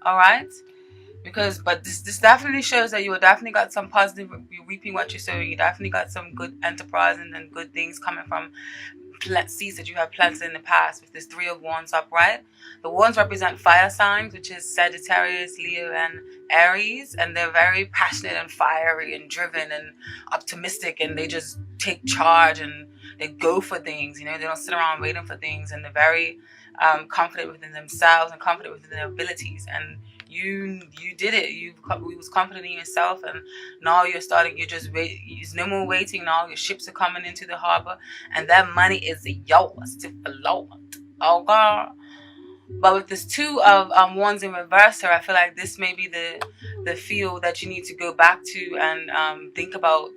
All right. Because, but this definitely shows that you definitely got some positive. You're reaping what you're sowing. You definitely got some good enterprise and good things coming from seeds that you have planted in the past. With this Three of Wands upright, the wands represent fire signs, which is Sagittarius, Leo, and Aries, and they're very passionate and fiery and driven and optimistic, and they just take charge and they go for things. You know, they don't sit around waiting for things, and they're very confident within themselves and confident within their abilities. And you did it. You was confident in yourself, and now you're starting. You're just wait. There's no more waiting now. Your ships are coming into the harbor, and that money is yours to float. Oh God. But with this Two of Wands in reverse here, I feel like this may be the field that you need to go back to and think about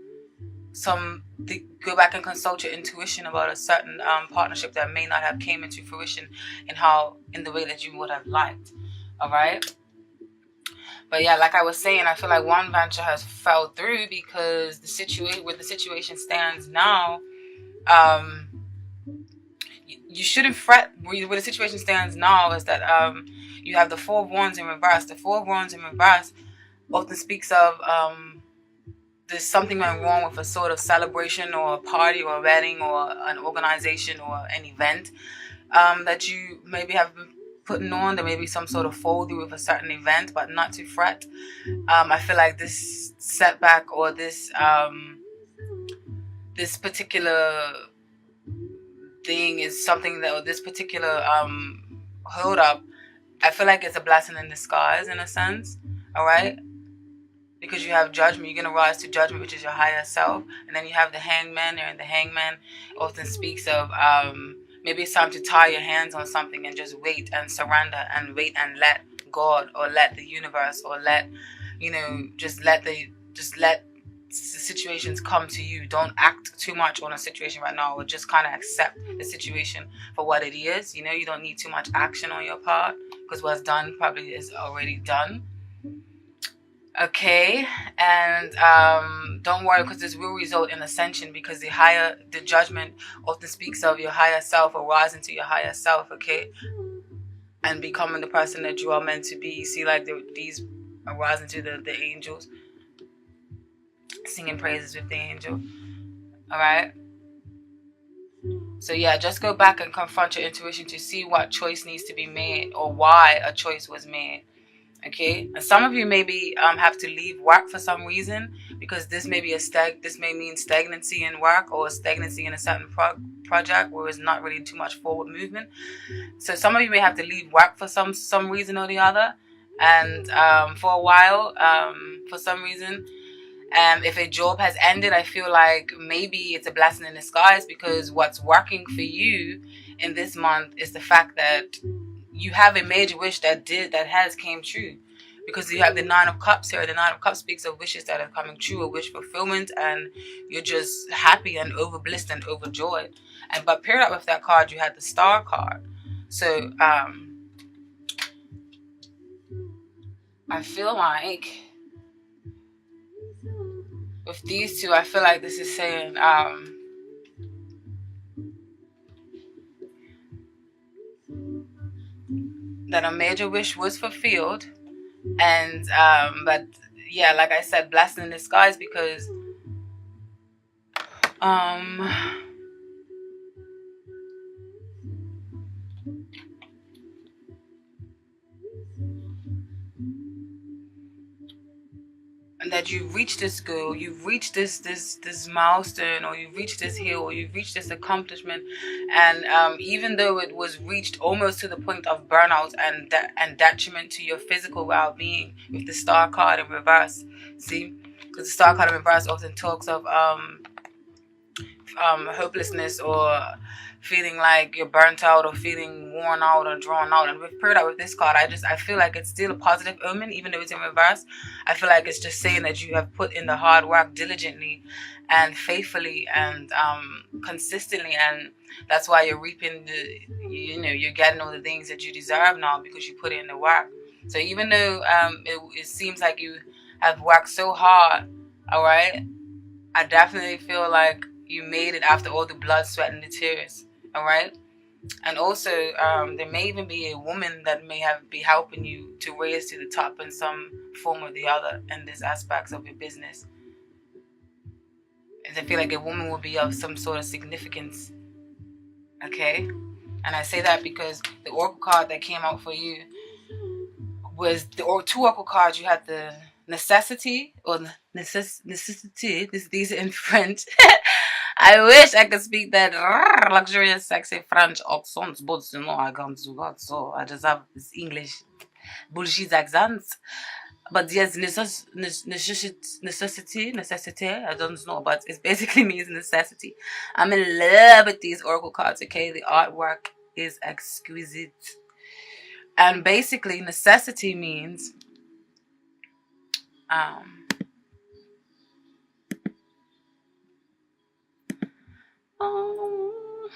go back and consult your intuition about a certain partnership that may not have came into fruition in the way that you would have liked. All right. But yeah, like I was saying, I feel like one venture has fell through because where the situation stands now, um, you shouldn't fret. Where the situation stands now is that you have the Four of Wands in reverse. The Four of Wands in reverse often speaks of there's something went wrong with a sort of celebration or a party or a wedding or an organization or an event that you maybe have been putting on. There may be some sort of fall through with a certain event, but not to fret. I feel like this setback or this particular thing is something that, or this particular hold up, I feel like it's a blessing in disguise in a sense. All right. Because you have judgment, you're going to rise to judgment, which is your higher self. And then you have the hangman there, and the hangman often speaks of maybe it's time to tie your hands on something and just wait and surrender and wait and let God or let the universe or let, just let the situations come to you. Don't act too much on a situation right now, or just kind of accept the situation for what it is. You don't need too much action on your part, because what's done probably is already done. Okay, and don't worry, because this will result in ascension, because the judgment often speaks of your higher self or rising to your higher self, okay, and becoming the person that you are meant to be. You see, like these are rising to the angels, singing praises with the angel. All right. So yeah, just go back and confront your intuition to see what choice needs to be made or why a choice was made. Okay, and some of you maybe have to leave work for some reason, because this may be this may mean stagnancy in work or stagnancy in a certain project where there's not really too much forward movement. So some of you may have to leave work for some reason or the other, and for a while, for some reason. If a job has ended, I feel like maybe it's a blessing in disguise, because what's working for you in this month is the fact that you have a major wish that has came true, because you have the Nine of Cups here. The Nine of Cups speaks of wishes that are coming true, a wish fulfillment, and you're just happy and overblissed and overjoyed. But paired up with that card, you had the Star card. So I feel like with these two, I feel like this is saying that a major wish was fulfilled, and but yeah, like I said, blessing in disguise, because and that you've reached this goal, you've reached this milestone, or you've reached this hill, or you've reached this accomplishment, and even though it was reached almost to the point of burnout and detriment to your physical well-being, with the Star card in reverse. See, because the Star card in reverse often talks of hopelessness, or feeling like you're burnt out, or feeling worn out or drawn out. And with paired out with this card, I feel like it's still a positive omen, even though it's in reverse. I feel like it's just saying that you have put in the hard work diligently and faithfully and consistently, and that's why you're reaping you're getting all the things that you deserve now, because you put in the work. So even though it seems like you have worked so hard, all right, I definitely feel like you made it after all the blood, sweat, and the tears. All right. And also, there may even be a woman that may be helping you to raise to the top in some form or the other in these aspects of your business. And I feel like a woman will be of some sort of significance. Okay? And I say that because the oracle card that came out for you was two oracle cards. You had the necessity or necessity. These are in French. I wish I could speak that luxurious, sexy French accent, but you know I can't do that. So I just have this English bullshit accent. But yes, necessity. I don't know, but it basically means necessity. I'm in love with these oracle cards. Okay, the artwork is exquisite. And basically, necessity means um, oh,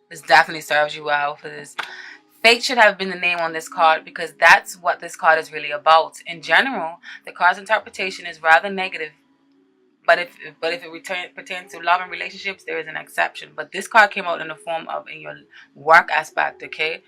this definitely serves you well for this. Fate should have been the name on this card because that's what this card is really about. In general, the card's interpretation is rather negative. But if it pertains to love and relationships, there is an exception. But this card came out in the form of in your work aspect, okay?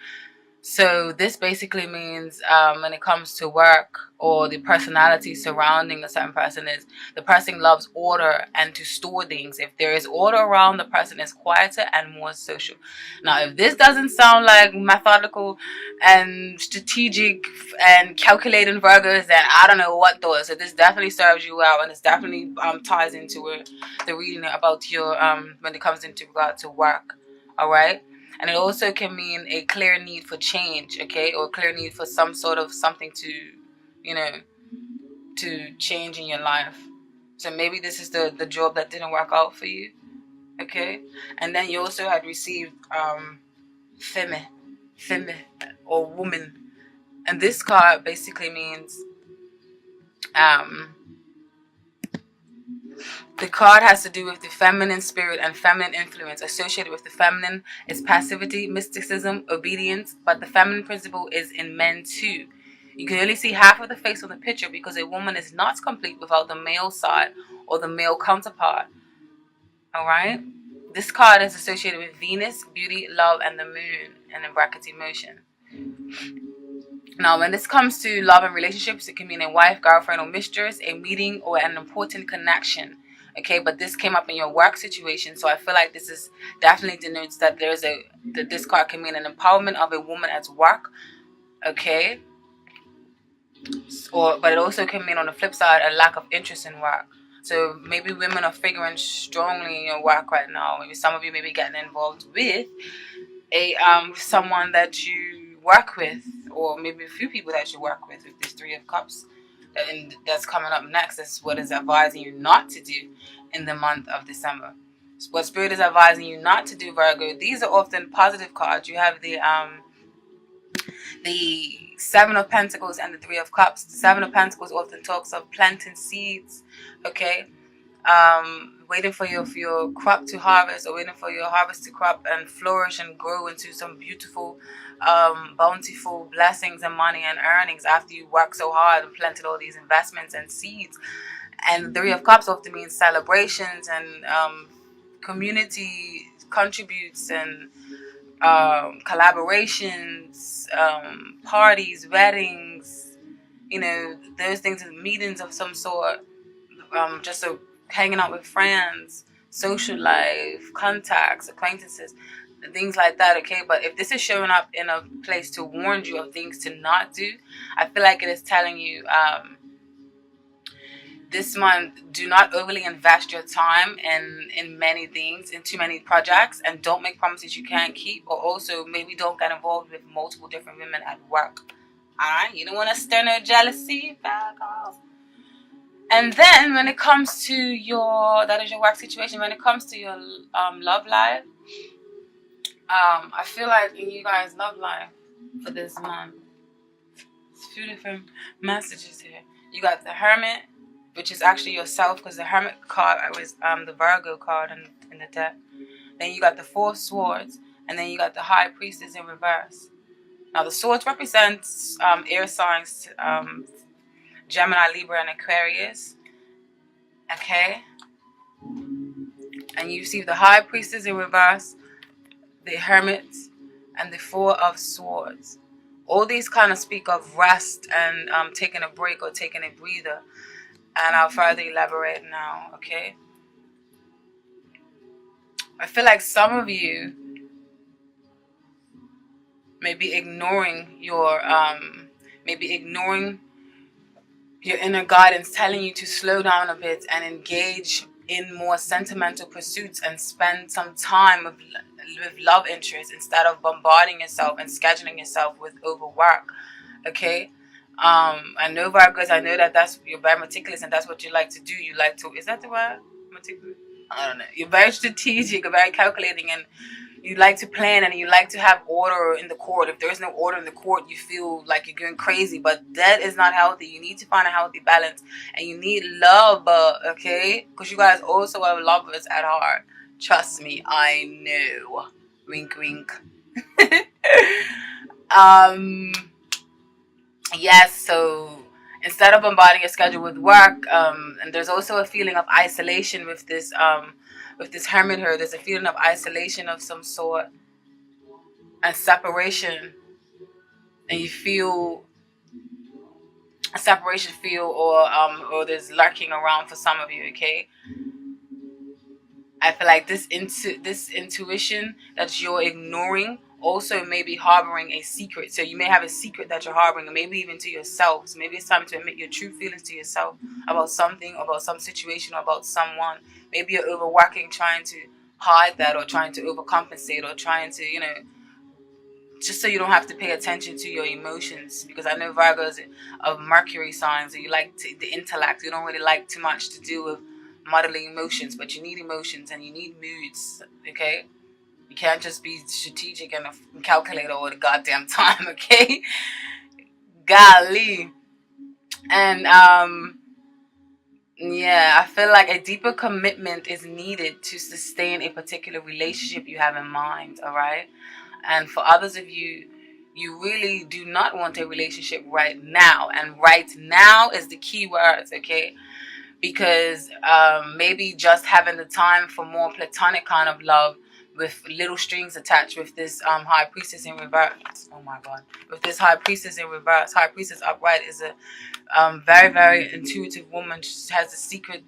So this basically means when it comes to work or the personality surrounding a certain person is the person loves order and to store things. If there is order around, the person is quieter and more social. Now, if this doesn't sound like methodical and strategic and calculating Virgos, then I don't know what does. So this definitely serves you well, and it's definitely ties into the reading about your when it comes into regard to work. All right. And it also can mean a clear need for change, okay? Or a clear need for some sort of something to, you know, to change in your life. So maybe this is the job that didn't work out for you, okay? And then you also had received femme, or woman. And this card basically means the card has to do with the feminine spirit and feminine influence. Associated with the feminine is passivity, mysticism, obedience, but the feminine principle is in men too. You can only see half of the face on the picture because a woman is not complete without the male side or the male counterpart. Alright? This card is associated with Venus, beauty, love, and the moon, and in brackets emotion. Now, when this comes to love and relationships, it can mean a wife, girlfriend, or mistress, a meeting, or an important connection. Okay, but this came up in your work situation, so I feel like this is definitely denotes that this card can mean an empowerment of a woman at work. Okay, but it also can mean on the flip side a lack of interest in work. So maybe women are figuring strongly in your work right now. Maybe some of you may be getting involved with a someone that you work with, or maybe a few people that you work with this Three of Cups. And that's coming up next. That's what is advising you not to do in the month of December. What Spirit is advising you not to do, Virgo. These are often positive cards. You have the Seven of Pentacles and the Three of Cups. The Seven of Pentacles often talks of planting seeds. Okay. Waiting for your crop to harvest, or waiting for your harvest to crop and flourish and grow into some beautiful bountiful blessings and money and earnings after you work so hard and planted all these investments and seeds. And the Three of Cups often means celebrations and community contributes and collaborations, parties, weddings, those things, meetings of some sort, just hanging out with friends, social life, contacts, acquaintances, things like that, okay? But if this is showing up in a place to warn you of things to not do, I feel like it is telling you this month, do not overly invest your time in many things, in too many projects, and don't make promises you can't keep, or also maybe don't get involved with multiple different women at work. Alright? You don't want to stir no jealousy, Virgos. And then when it comes to that is your work situation, when it comes to your love life, I feel like in you guys' love life for this month, there's a few different messages here. You got the Hermit, which is actually yourself, because the Hermit card was the Virgo card in the deck. Then you got the Four of Swords, and then you got the High Priestess in reverse. Now the swords represents air signs, Gemini, Libra, and Aquarius. Okay. And you receive the High Priestess in reverse, the Hermit, and the Four of Swords. All these kind of speak of rest and taking a break or taking a breather. And I'll further elaborate now, okay? I feel like some of you may be ignoring your inner guidance telling you to slow down a bit and engage in more sentimental pursuits and spend some time with love interests instead of bombarding yourself and scheduling yourself with overwork. Okay. I know Virgos, I know that's, you're very meticulous and that's what you like to do. You like to, is that the word? Meticulous? I don't know. You're very strategic, you're very calculating, and you like to plan and you like to have order in the court. If there's no order in the court, you feel like you're going crazy, but that is not healthy. You need to find a healthy balance, and you need love, okay? Because you guys also are lovers at heart. Trust me, I know. Wink, wink. Yes, so instead of bombarding your schedule with work, and there's also a feeling of isolation with this hermit here. There's a feeling of isolation of some sort and separation, and you feel a separation feel, or there's lurking around for some of you. Okay, I feel like this intuition that you're ignoring also may be harboring a secret. So you may have a secret that you're harboring, maybe even to yourself. So maybe it's time to admit your true feelings to yourself about something, about some situation, or about someone. Maybe you're overworking, trying to hide that, or trying to overcompensate, or trying to, just so you don't have to pay attention to your emotions. Because I know Virgos of Mercury signs, and you like the intellect. You don't really like too much to do with modeling emotions, but you need emotions and you need moods, okay? You can't just be strategic and a calculator all the goddamn time, okay? Golly. And yeah, I feel like a deeper commitment is needed to sustain a particular relationship you have in mind, all right? And for others of you, you really do not want a relationship right now. And right now is the key words, okay? Because maybe just having the time for more platonic kind of love with little strings attached with this High Priestess in reverse. Oh my God. With this High Priestess in reverse. High Priestess upright is a very, very intuitive woman. She has a secret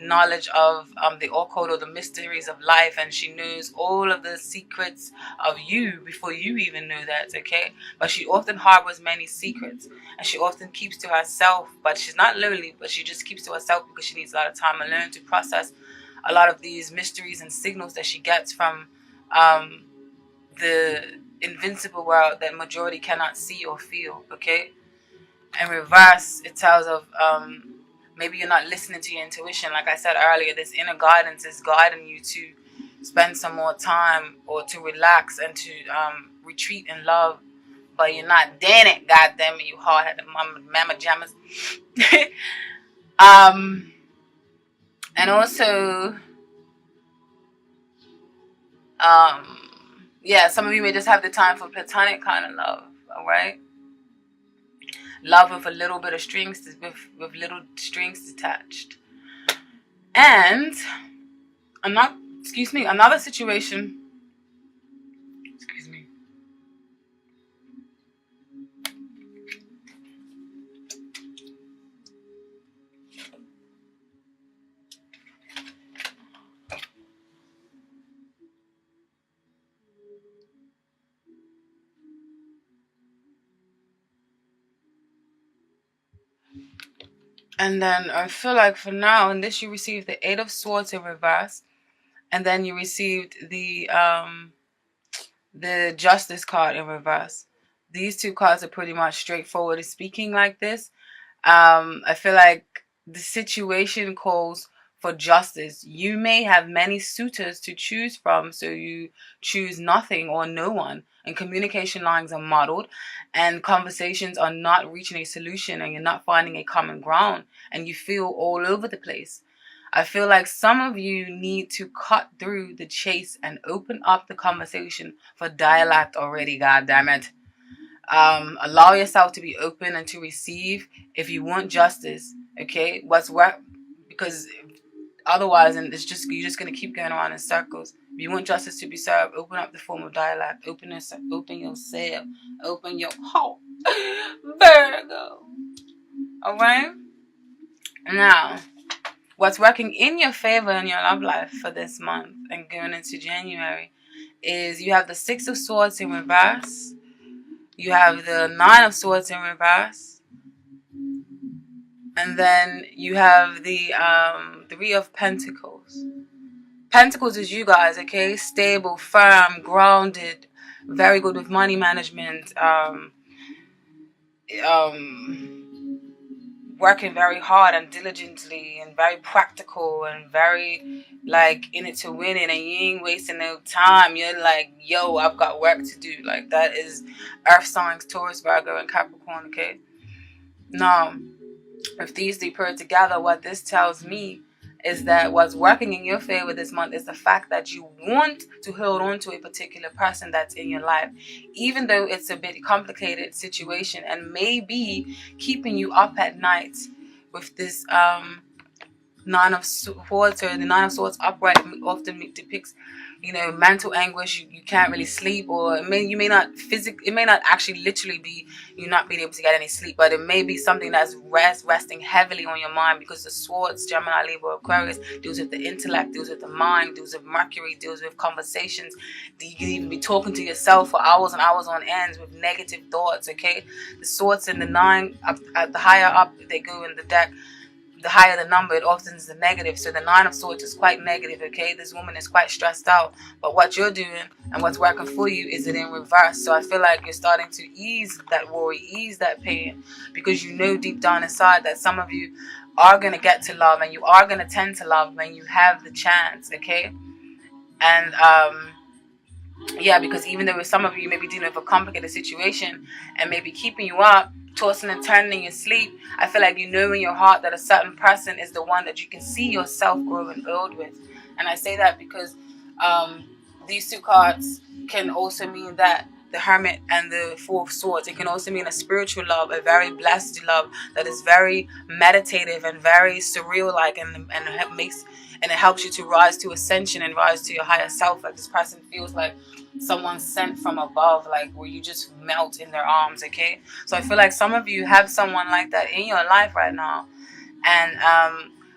knowledge of the occult or the mysteries of life, and she knows all of the secrets of you before you even know that, okay? But she often harbors many secrets, and she often keeps to herself. But she's not lonely, but she just keeps to herself because she needs a lot of time alone to process a lot of these mysteries and signals that she gets from the invincible world that majority cannot see or feel, okay? In reverse, it tells of maybe you're not listening to your intuition. Like I said earlier, this inner guidance is guiding you to spend some more time or to relax and to retreat in love, but you're not doing it. God damn it, you hard-headed mama jammers. And also, yeah, some of you may just have the time for platonic kind of love, all right? Love with a little bit of strings, with little strings attached. And another situation. Excuse me. And then I feel like for now, in this you received the Eight of Swords in reverse, and then you received the Justice card in reverse. These two cards are pretty much straightforward in speaking like this. I feel like the situation calls for justice. You may have many suitors to choose from, so you choose nothing or no one. And communication lines are muddled, and conversations are not reaching a solution, and you're not finding a common ground, and you feel all over the place. I feel like some of you need to cut through the chase and open up the conversation for dialect already, God damn it. Allow yourself to be open and to receive if you want justice, okay? Because Otherwise, and you're just gonna keep going around in circles. If you want justice to be served, open up the form of dialogue. Open yourself. Open yourself. Open your heart. Virgo. All right. Now, what's working in your favor in your love life for this month and going into January is you have the Six of Swords in reverse. You have the Nine of Swords in reverse. And then you have the Three of Pentacles. Pentacles is you guys, okay? Stable, firm, grounded, very good with money management, working very hard and diligently and very practical and very like in it to win it, and you ain't wasting no time. You're like, yo, I've got work to do. Like, that is earth signs, Taurus, Virgo, and Capricorn, okay? Now, if these three paired together, what this tells me is that what's working in your favor this month is the fact that you want to hold on to a particular person that's in your life, even though it's a bit complicated situation and maybe keeping you up at night with this Nine of Swords, or the Nine of Swords upright often depicts, mental anguish. You can't really sleep, or it may not actually literally be you not being able to get any sleep, but it may be something that's resting heavily on your mind, because the Swords, Gemini, Libra, Aquarius, deals with the intellect, deals with the mind, deals with Mercury, deals with conversations. You can even be talking to yourself for hours and hours on ends with negative thoughts, okay? The Swords and the Nine, the higher up they go in the deck, the higher the number, it often is the negative. So the Nine of Swords is quite negative, okay? This woman is quite stressed out. But what you're doing and what's working for you is it in reverse. So I feel like you're starting to ease that worry, ease that pain, because you know deep down inside that some of you are going to get to love, and you are going to tend to love when you have the chance, okay? And yeah, because even though some of you may be dealing with a complicated situation and maybe keeping you up, tossing and turning in your sleep, I feel like you know in your heart that a certain person is the one that you can see yourself growing old with. And I say that because these two cards can also mean that the Hermit and the Four of Swords, it can also mean a spiritual love, a very blessed love that is very meditative and very surreal-like, and it helps you to rise to ascension and rise to your higher self. Like, this person feels like someone sent from above, like where you just melt in their arms, okay? So I feel like some of you have someone like that in your life right now. And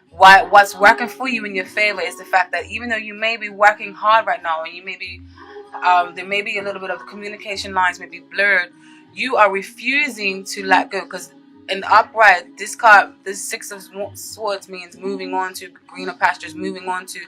what's working for you in your favor is the fact that even though you may be working hard right now, and you may be there may be a little bit of the communication lines may be blurred, you are refusing to let go. Because in the upright, this card, this Six of Swords, means moving on to greener pastures, moving on to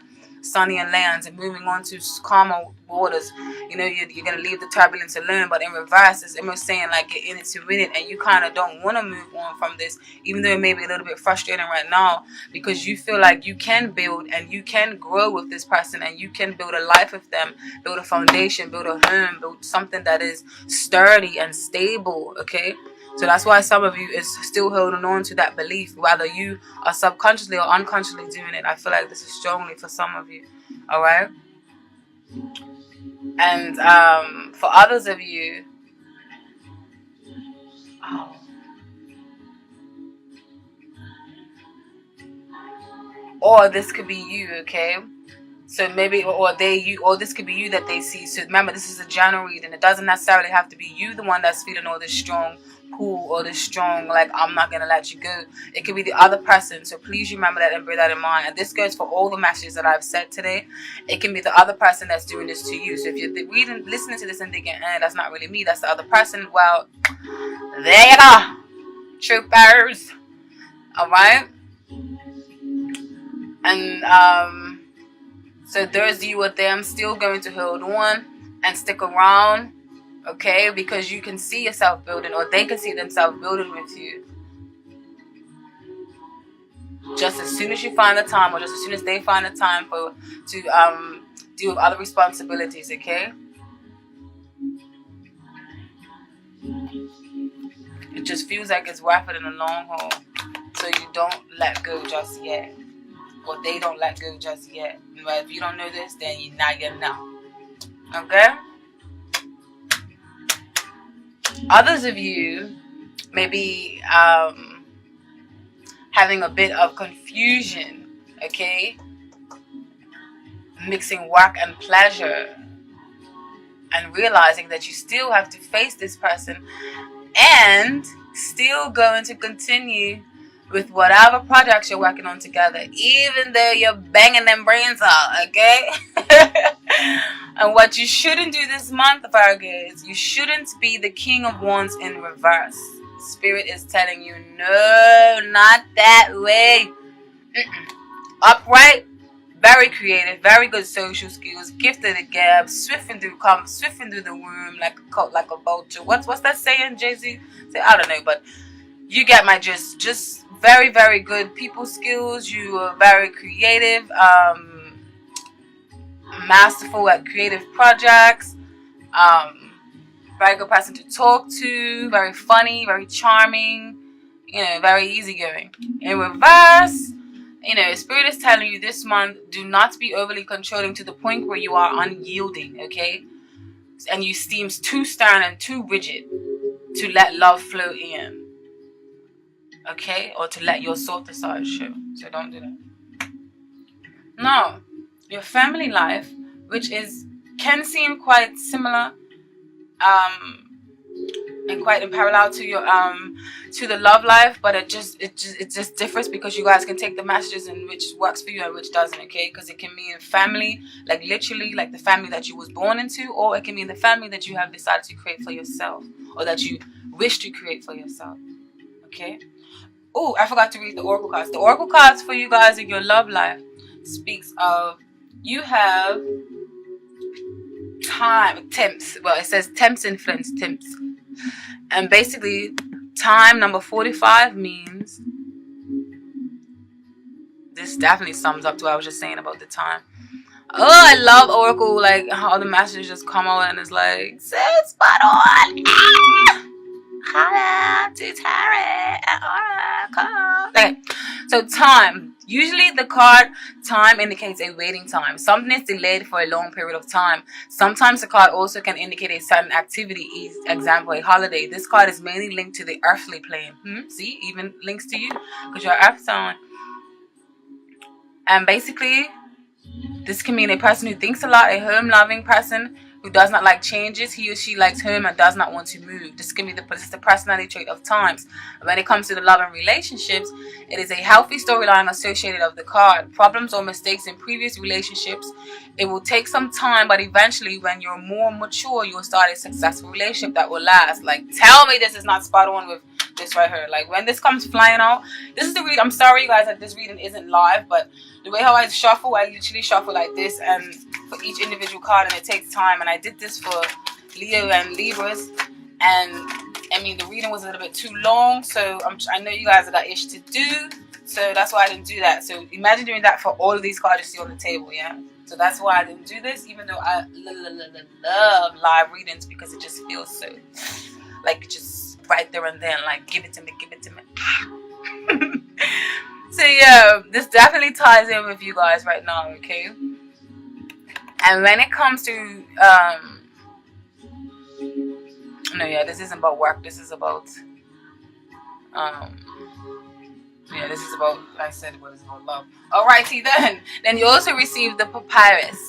sunnier lands, and moving on to calmer waters. You're going to leave the turbulence alone. But in reverse, it's almost saying like you're in it to win it, and you kind of don't want to move on from this, even though it may be a little bit frustrating right now, because you feel like you can build and you can grow with this person, and you can build a life with them, build a foundation, build a home, build something that is sturdy and stable, okay? So that's why some of you is still holding on to that belief, whether you are subconsciously or unconsciously doing it. I feel like this is strongly for some of you, all right? And for others of you, or this could be you, okay? So maybe, or this could be you that they see. So remember, this is a general reading. It doesn't necessarily have to be you, the one that's feeling all this strong pull or this strong, like, I'm not going to let you go. It could be the other person. So please remember that and bear that in mind. And this goes for all the messages that I've said today. It can be the other person that's doing this to you. So if you're listening to this and thinking, that's not really me, that's the other person, well, there you go, troopers. All right? And so those you with them still going to hold on and stick around, okay? Because you can see yourself building, or they can see themselves building with you. Just as soon as you find the time, or just as soon as they find the time to deal with other responsibilities, okay? It just feels like it's worth it in the long haul. So you don't let go just yet. Or they don't let go just yet. But if you don't know this, then now you know. Okay? Others of you may be having a bit of confusion, okay? mixing work and pleasure, and realizing that you still have to face this person and still going to continue with whatever projects you're working on together, even though you're banging them brains out, okay? And what you shouldn't do this month, Virgo, is you shouldn't be the King of Wands in reverse. Spirit is telling you, no, not that way. Upright, very creative, very good social skills, gifted at gab, swifting through the womb like a vulture. What's that saying, Jay-Z? I don't know, but you get my gist. Just very, very good people skills. You are very creative, masterful at creative projects, very good person to talk to, very funny, very charming, very easygoing. In reverse, Spirit is telling you this month, do not be overly controlling to the point where you are unyielding, okay? And you seem too stern and too rigid to let love flow in, okay? Or to let your softer side show. So don't do that. Now, your family life, which can seem quite similar, and quite in parallel to your to the love life, but it just differs because you guys can take the messages in which works for you and which doesn't, okay? Because it can mean family, like literally like the family that you was born into, or it can mean the family that you have decided to create for yourself, or that you wish to create for yourself, okay? Oh, I forgot to read the oracle cards. The oracle cards for you guys in your love life speaks of you have time, temps. Well, it says temps influence, temps. And basically, time number 45 means, this definitely sums up to what I was just saying about the time. Oh, I love oracle, like how the messages just come out and it's like, so spot on. Okay, so time. Usually the card time indicates a waiting time. Something is delayed for a long period of time. Sometimes the card also can indicate a sudden activity, example, a holiday. This card is mainly linked to the earthly plane. See, even links to you because you're earth sign. And basically, this can mean a person who thinks a lot, a home-loving person who does not like changes. He or she likes home and does not want to move. This can be the personality trait of times. When it comes to the love and relationships, it is a healthy storyline associated of the card. Problems or mistakes in previous relationships. It will take some time, but eventually when you're more mature, you'll start a successful relationship that will last. Like, tell me this is not spot on with this right here. Like, when this comes flying out, this is the read. I'm sorry, you guys, that this reading isn't live, but the way how I shuffle, I literally shuffle like this, and for each individual card, and it takes time. And I did this for Leo and Libras, and I mean the reading was a little bit too long, so I know you guys have got ish to do, so that's why I didn't do that. So imagine doing that for all of these cards you see on the table, yeah. So that's why I didn't do this, even though I love live readings because it just feels so like just right there and then, like give it to me. So yeah, this definitely ties in with you guys right now, okay? And when it comes to this isn't about work, this is about this is about, like I said, what is about love. Alrighty then you also receive the papyrus.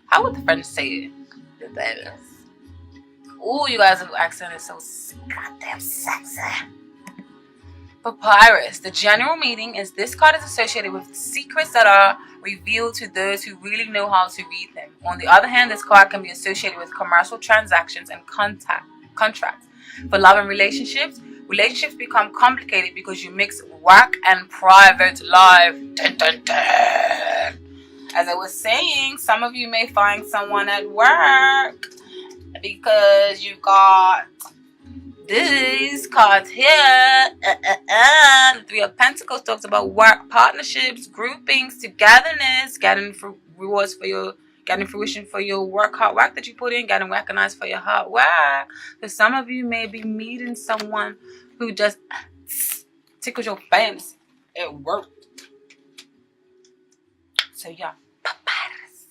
How would the French say it? Papyrus. Oh, you guys' accent is so goddamn sexy. Papyrus. The general meaning is this card is associated with secrets that are revealed to those who really know how to read them. On the other hand, this card can be associated with commercial transactions and contracts. For love and relationships become complicated because you mix work and private life. Dun, dun, dun. As I was saying, some of you may find someone at work because you got these cards here. The Three of Pentacles talks about work, partnerships, groupings, togetherness, getting rewards for your, getting fruition for your hard work that you put in, getting recognized for your hard work. So some of you may be meeting someone who just tickles your fancy at work. So yeah, papyrus.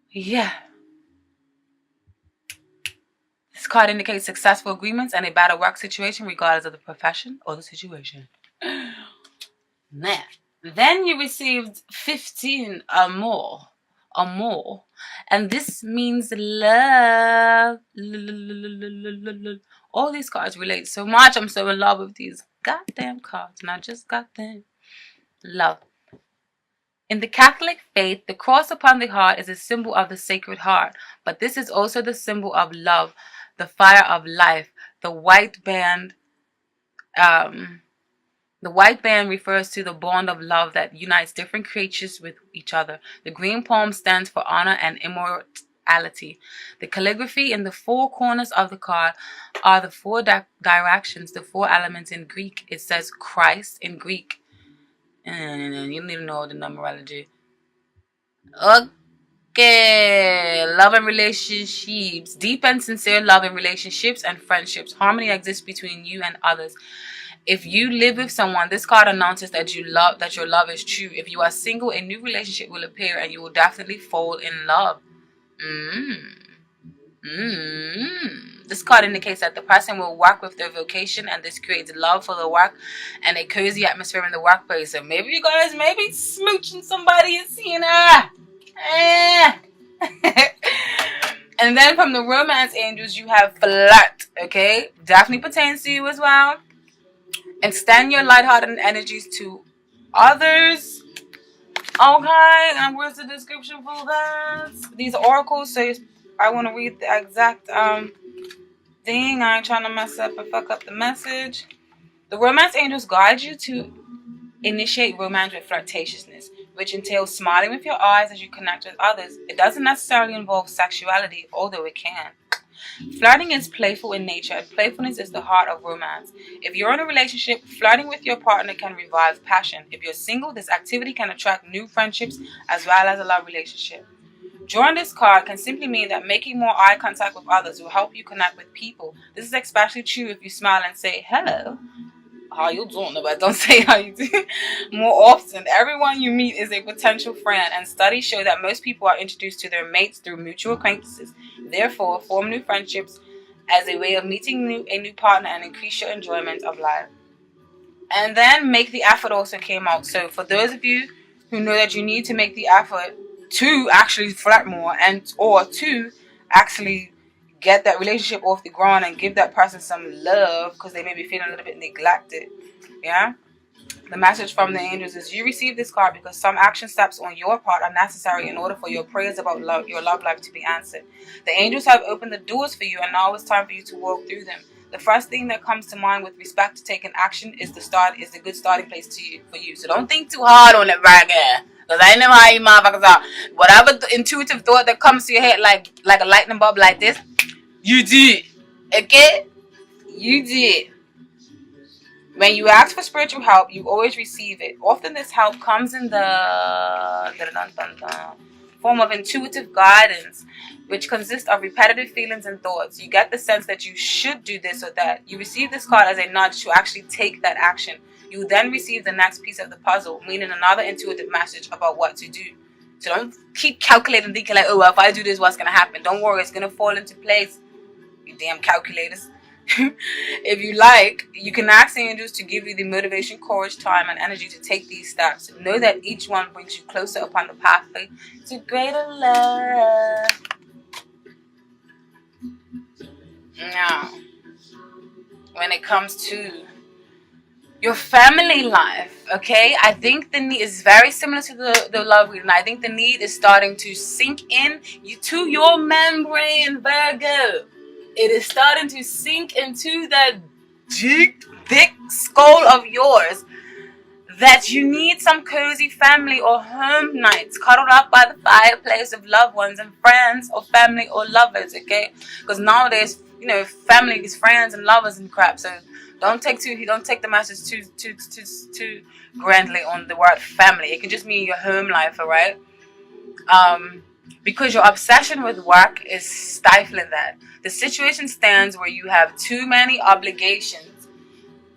Yeah. This card indicates successful agreements and a better work situation regardless of the profession or the situation. Nah. Then you received 15 or more. Or more. And this means love. All these cards relate so much. I'm so in love with these goddamn cards. And I just got them. Love. In the Catholic faith, the cross upon the heart is a symbol of the Sacred Heart, but this is also the symbol of love, the fire of life. The white band, the white band refers to the bond of love that unites different creatures with each other. The green palm stands for honor and immortality. The calligraphy in the four corners of the card are the four directions, the four elements in Greek. It says Christ in Greek. You don't even know the numerology. Okay, love and relationships. Deep and sincere love in relationships and friendships. Harmony exists between you and others. If you live with someone, this card announces that your love is true. If you are single, a new relationship will appear and you will definitely fall in love. This card indicates that the person will work with their vocation, and this creates love for the work and a cozy atmosphere in the workplace. So maybe you guys may be smooching somebody and seeing And then from the romance angels, you have flirt. Okay, definitely pertains to you as well. Extend your lighthearted energies to others. Okay, and where's the description for that? These oracles, so I want to read the exact thing. I ain't trying to mess up and fuck up the message. The romance angels guide you to initiate romance with flirtatiousness, which entails smiling with your eyes as you connect with others. It doesn't necessarily involve sexuality, although it can. Flirting is playful in nature, and playfulness is the heart of romance. If you're in a relationship, flirting with your partner can revive passion. If you're single, this activity can attract new friendships as well as a love relationship. Drawing this card can simply mean that making more eye contact with others will help you connect with people. This is especially true if you smile and say, hello, how you doing? But don't say how you do. More often, everyone you meet is a potential friend, and studies show that most people are introduced to their mates through mutual acquaintances. Therefore, form new friendships as a way of meeting a new partner and increase your enjoyment of life. And then make the effort also came out. So for those of you who know that you need to make the effort to actually flirt more or to actually get that relationship off the ground and give that person some love because they may be feeling a little bit neglected. Yeah? The message from the angels is you receive this card because some action steps on your part are necessary in order for your prayers about your love life to be answered. The angels have opened the doors for you, and now it's time for you to walk through them. The first thing that comes to mind with respect to taking action is the good starting place for you. So don't think too hard on it, Virgo. Because I know how you motherfuckers are. Whatever the intuitive thought that comes to your head like a lightning bulb like this, you did. Okay? You did. When you ask for spiritual help, you always receive it. Often this help comes in the form of intuitive guidance, which consists of repetitive feelings and thoughts. You get the sense that you should do this or that. You receive this card as a nudge to actually take that action. You then receive the next piece of the puzzle, meaning another intuitive message about what to do. So don't keep calculating, thinking like, oh, well, if I do this, what's going to happen? Don't worry, it's going to fall into place. You damn calculators. If you like, you can ask the angels to give you the motivation, courage, time, and energy to take these steps. Know that each one brings you closer upon the pathway to greater love. Now, when it comes to your family life, okay, I think the need is very similar to the love reading. I think the need is starting to sink in to your membrane, Virgo. It is starting to sink into that deep, thick skull of yours that you need some cozy family or home nights cuddled up by the fireplace of loved ones and friends or family or lovers, okay? Because nowadays, family is friends and lovers and crap. So don't take the message too grandly on the word family. It can just mean your home life, all right? Because your obsession with work is stifling that. The situation stands where you have too many obligations.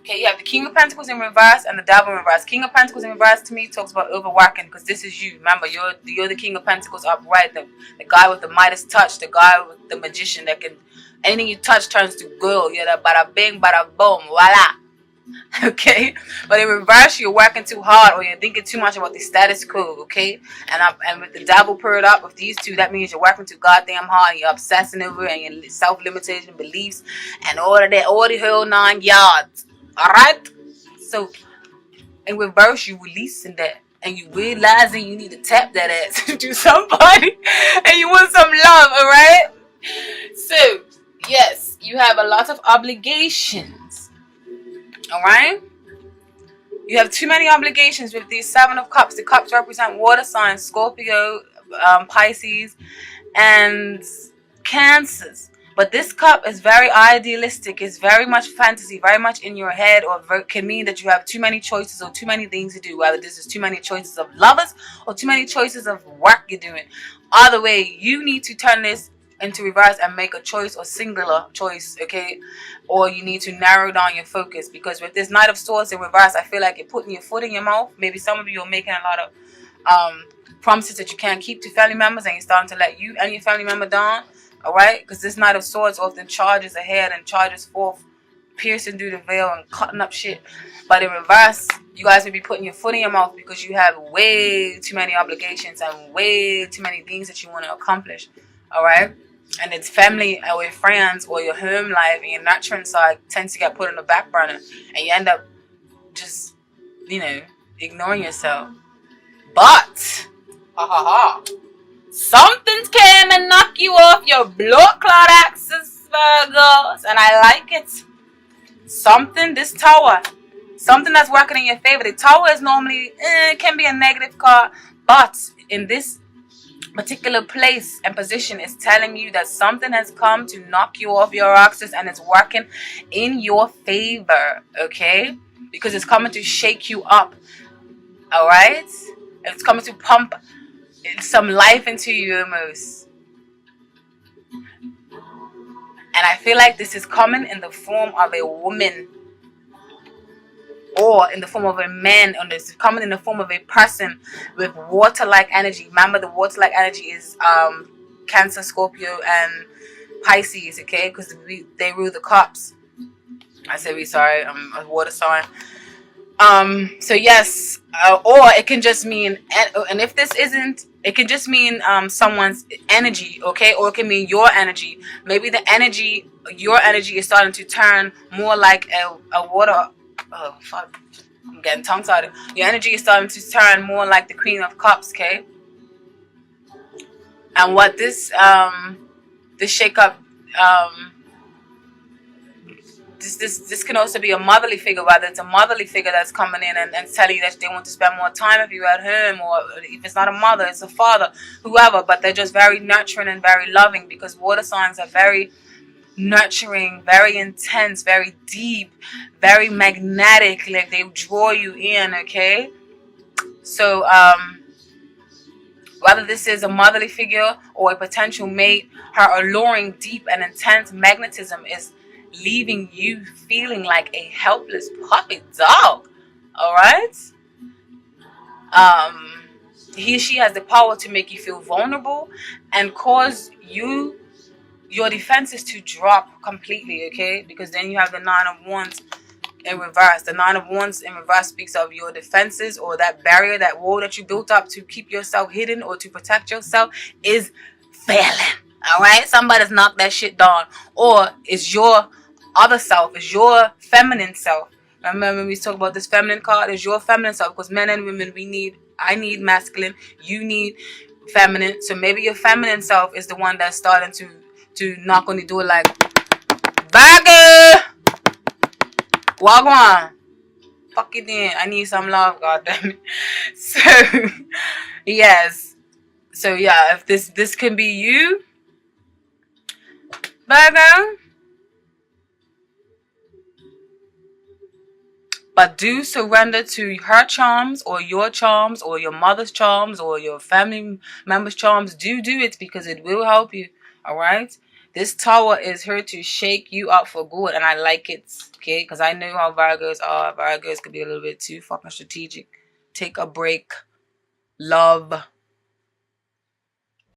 Okay, you have the King of Pentacles in reverse and the Devil in reverse. King of Pentacles in reverse to me talks about overworking because this is you. Remember, you're the King of Pentacles upright, the guy with the Midas touch, the guy with the magician that can, anything you touch turns to gold. You're the bada bing, bada boom, voila. Okay, but in reverse, you're working too hard or you're thinking too much about the status quo. Okay, and with the double paired up with these two, that means you're working too goddamn hard and you're obsessing over and your self-limitation beliefs and all of that, all the whole 9 yards. All right, so in reverse, you releasing that and you realizing you need to tap that ass to somebody and you want some love. All right, so yes, you have a lot of obligations. All right. You have too many obligations with these 7 of Cups. The cups represent water signs, Scorpio, Pisces, and Cancers. But this cup is very idealistic. It's very much fantasy, very much in your head, or can mean that you have too many choices or too many things to do. Whether this is too many choices of lovers or too many choices of work you're doing. Either way, you need to turn this into reverse and make a choice or singular choice, okay? Or you need to narrow down your focus, because with this Knight of Swords in reverse, I feel like you're putting your foot in your mouth. Maybe some of you are making a lot of promises that you can't keep to family members, and you're starting to let you and your family member down. All right, because this Knight of Swords often charges ahead and charges forth, piercing through the veil and cutting up shit. But in reverse, you guys will be putting your foot in your mouth because you have way too many obligations and way too many things that you want to accomplish. All right, and it's family or your friends or your home life and your nurturing side tends to get put on the back burner, and you end up just, ignoring yourself. But something's came and knock you off your blood clot axis, Virgos, and I like it. This tower, something that's working in your favor. The tower is normally can be a negative card, but in this particular place and position is telling you that something has come to knock you off your axis and it's working in your favor, okay? Because it's coming to shake you up, all right? It's coming to pump some life into you almost. And I feel like this is coming in the form of a woman or in the form of a man, or this is coming in the form of a person with water-like energy. Remember, the water-like energy is Cancer, Scorpio, and Pisces, okay? Because they rule the cups. I said I'm a water sign. So yes, or it can just mean, and if this isn't, it can just mean someone's energy, okay? Or it can mean your energy. Maybe your energy is starting to turn more like a water. Oh fuck, I'm getting tongue-tied. Your energy is starting to turn more like the Queen of Cups, okay? And what this shakeup, this can also be a motherly figure, whether it's a motherly figure that's coming in and telling you that they want to spend more time with you at home, or if it's not a mother, it's a father, whoever, but they're just very nurturing and very loving, because water signs are very nurturing, very intense, very deep, very magnetic, like they draw you in, okay? So whether this is a motherly figure or a potential mate, her alluring, deep and intense magnetism is leaving you feeling like a helpless puppy dog. All right. She has the power to make you feel vulnerable and cause your defenses to drop completely, okay? Because then you have the 9 of Wands in reverse. The 9 of Wands in reverse speaks of your defenses, or that barrier, that wall that you built up to keep yourself hidden or to protect yourself is failing. All right, somebody's knocked that shit down, or it's your other self, it's your feminine self. Remember when we talk about this feminine card, it's your feminine self, because men and women, I need masculine, you need feminine. So maybe your feminine self is the one that's starting to knock on the door like, Virgo, walk on. Fuck it in. I need some love, goddammit. So, yes. So, yeah, if this can be you, Virgo, but do surrender to her charms or your mother's charms or your family members' charms. Do it, because it will help you. All right. This tower is here to shake you up for good, and I like it, okay? Because I know how Virgos are. Virgos could be a little bit too fucking strategic. Take a break. Love.